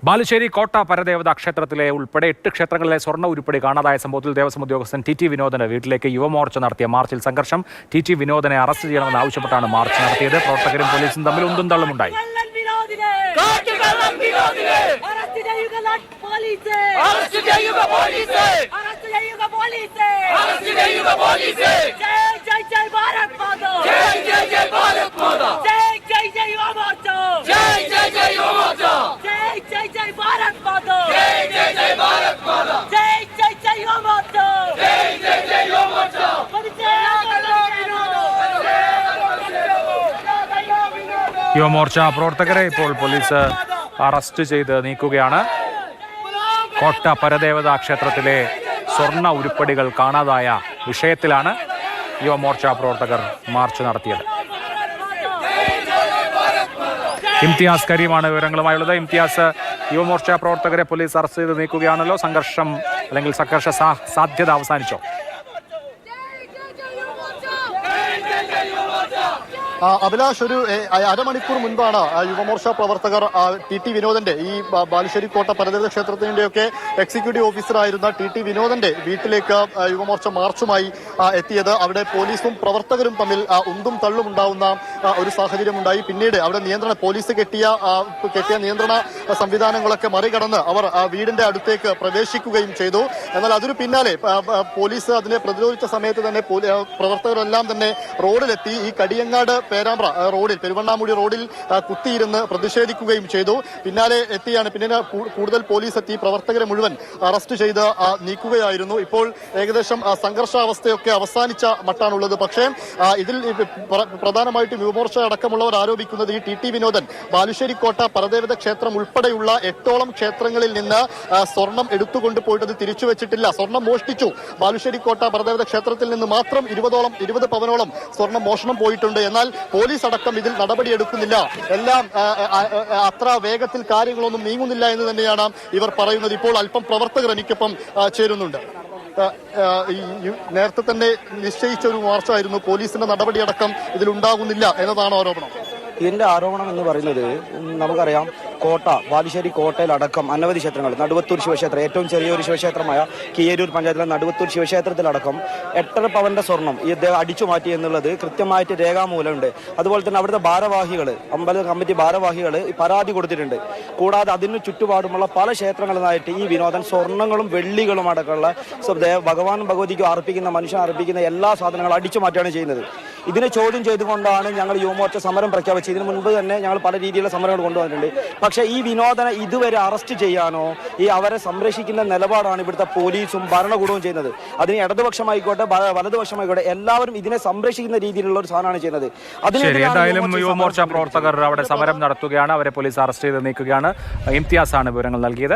ബാലുശ്ശേരി കോട്ട പരദേവത ക്ഷേത്രത്തിലെ ഉൾപ്പെടെ 8 ക്ഷേത്രങ്ങളിലെ സ്വർണ്ണ ഉരുപ്പടി കാണാതായ സംഭവത്തിൽ ദേവസ്വം ഉദ്യോഗസ്ഥൻ ടി വിനോദന് വീട്ടിലേക്ക് യുവമോർച്ച നടത്തിയ മാർച്ചിൽ സംഘർഷം. ടി വിനോദനെ അറസ്റ്റ് ചെയ്യണമെന്ന് ആവശ്യപ്പെട്ടാണ് മാർച്ച് നടത്തിയത്. പ്രവർത്തകരും പോലീസും തമ്മിൽ ഉന്തും തള്ളുമുണ്ടായി. യുവമോർച്ച പ്രവർത്തകരെ ഇപ്പോൾ പോലീസ് അറസ്റ്റ് ചെയ്ത് നീക്കുകയാണ്. കോട്ട പരദേവതാ ക്ഷേത്രത്തിലെ സ്വർണ്ണ ഉരുപ്പടികൾ കാണാതായ വിഷയത്തിലാണ് യുവമോർച്ച പ്രവർത്തകർ മാർച്ച് നടത്തിയത്. ഇംതിയാസ് കരീമാണ് വിവരങ്ങളുമായുള്ളത്. ഇംതിയാസ്, യുവമോർച്ച പ്രവർത്തകരെ പോലീസ് അറസ്റ്റ് ചെയ്ത് നീക്കുകയാണല്ലോ. സംഘർഷം അല്ലെങ്കിൽ സംഘർഷ സാധ്യത അവസാനിച്ചോ? അഭിലാഷ്, ഒരു അരമണിക്കൂർ മുൻപാണ് യുവമോർച്ച പ്രവർത്തകർ ടി വിനോദന്റെ, ഈ ബാലുശ്ശേരി കോട്ട പരദേവത ക്ഷേത്രത്തിന്റെയൊക്കെ എക്സിക്യൂട്ടീവ് ഓഫീസറായിരുന്ന ടി വിനോദന്റെ വീട്ടിലേക്ക് യുവമോർച്ച മാർച്ചുമായി എത്തിയത്. അവിടെ പോലീസും പ്രവർത്തകരും തമ്മിൽ ഉന്തും തള്ളും ഉണ്ടാവുന്ന ഒരു സാഹചര്യം ഉണ്ടായി. പിന്നീട് അവിടെ പോലീസ് കെട്ടിയ നിയന്ത്രണ സംവിധാനങ്ങളൊക്കെ മറികടന്ന് അവർ വീടിന്റെ അടുത്തേക്ക് പ്രവേശിക്കുകയും ചെയ്തു. എന്നാൽ അതിനു പിന്നാലെ പോലീസ് അതിനെ പ്രതിരോധിച്ച സമയത്ത് തന്നെ പ്രവർത്തകരെല്ലാം തന്നെ റോഡിലെത്തി ഈ കടിയങ്ങാട് പേരാമ്പ്ര റോഡിൽ, പെരുവണ്ണാമുടി റോഡിൽ കുത്തിയിരുന്ന് പ്രതിഷേധിക്കുകയും ചെയ്തു. പിന്നാലെ കൂടുതൽ പോലീസ് എത്തി പ്രവർത്തകരെ മുഴുവൻ അറസ്റ്റ് ചെയ്ത് നീക്കുകയായിരുന്നു. ഇപ്പോൾ ഏകദേശം സംഘർഷാവസ്ഥയൊക്കെ അവസാനിച്ച മട്ടാണുള്ളത്. പക്ഷേ ഇതിൽ പ്രധാനമായിട്ടും യുവമോർച്ച അടക്കമുള്ളവർ ആരോപിക്കുന്നത് ഈ ടി വിനോദൻ ബാലുശ്ശേരി കോട്ട പരദേവത ക്ഷേത്രം ഉൾപ്പെടെയുള്ള 8ഓളം ക്ഷേത്രങ്ങളിൽ നിന്ന് സ്വർണം എടുത്തുകൊണ്ട് പോയിട്ട് അത് തിരിച്ചു വെച്ചിട്ടില്ല. സ്വർണം മോഷ്ടിച്ചു. ബാലുശ്ശേരി കോട്ട പരദേവത ക്ഷേത്രത്തിൽ നിന്ന് മാത്രം 20 പവനോളം സ്വർണം മോഷണം പോയിട്ടുണ്ട്. എന്നാൽ പോലീസ് അടക്കം ഇതിൽ നടപടിയെടുക്കുന്നില്ല. എല്ലാം അത്ര വേഗത്തിൽ കാര്യങ്ങളൊന്നും നീങ്ങുന്നില്ല എന്ന് തന്നെയാണ് ഇവർ പറയുന്നത്. ഇപ്പോൾ അല്പം പ്രവർത്തകർ എനിക്കൊപ്പം ചേരുന്നുണ്ട്. നേരത്തെ തന്നെ നിശ്ചയിച്ച ഒരു മാർച്ചായിരുന്നു. പോലീസിന്റെ നടപടിയടക്കം ഇതിലുണ്ടാകുന്നില്ല എന്നതാണ് ആരോപണം. ഇതിന്റെ ആരോപണം എന്ന് പറയുന്നത് നമുക്കറിയാം, കോട്ട ബാലുശ്ശേരി കോട്ടയിലടക്കം അനവധി ക്ഷേത്രങ്ങൾ, നടുവത്തൂർ ശിവക്ഷേത്രം, ഏറ്റവും ചെറിയൊരു ശിവക്ഷേത്രമായ കീയരൂർ പഞ്ചായത്തിലെ നടുവത്തൂർ ശിവക്ഷേത്രത്തിലടക്കം 8.5 പവന്റെ സ്വർണം ഇദ്ദേഹം അടിച്ചു മാറ്റി എന്നുള്ളത് കൃത്യമായിട്ട് രേഖാമൂലമുണ്ട്. അതുപോലെ തന്നെ അവിടുത്തെ ഭാരവാഹികൾ, അമ്പല കമ്മിറ്റി ഭാരവാഹികൾ പരാതി കൊടുത്തിട്ടുണ്ട്. കൂടാതെ അതിന് ചുറ്റുപാടുമുള്ള പല ക്ഷേത്രങ്ങളിലായിട്ട് ഈ വിനോദൻ സ്വർണ്ണങ്ങളും വെള്ളികളും അടക്കമുള്ള ഭഗവാൻ ഭഗവതിക്ക് അർപ്പിക്കുന്ന, മനുഷ്യൻ അർപ്പിക്കുന്ന എല്ലാ സാധനങ്ങളും അടിച്ചു മാറ്റുകയാണ് ചെയ്യുന്നത്. ഇതിനെ ചോദ്യം ചെയ്തുകൊണ്ടാണ് ഞങ്ങൾ യുവമോർച്ച സമരം പ്രഖ്യാപിച്ചത്. ഇതിനു മുൻപ് തന്നെ ഞങ്ങൾ പല രീതിയിലുള്ള സമരങ്ങൾ കൊണ്ടുവന്നിട്ടുണ്ട്. പക്ഷേ ഈ വിനോദനെ ഇതുവരെ അറസ്റ്റ് ചെയ്യാനോ അവരെ സംരക്ഷിക്കുന്ന നിലപാടാണ് ഇവിടുത്തെ പോലീസും ഭരണകൂടവും ചെയ്യുന്നത്. അതിന് ഇടതുപക്ഷമായിക്കോട്ടെ വലതുപക്ഷമായിക്കോട്ടെ എല്ലാവരും ഇതിനെ സംരക്ഷിക്കുന്ന രീതിയിലുള്ള ഒരു സാധനമാണ് ചെയ്യുന്നത്. എന്തായാലും യുവമോർച്ച പ്രവർത്തകർ അവിടെ സമരം നടത്തുകയാണ്. അവരെ പോലീസ് അറസ്റ്റ് ചെയ്ത് നീക്കുകയാണ്. ഇംതിയാസാണ് വിവരങ്ങൾ നൽകിയത്.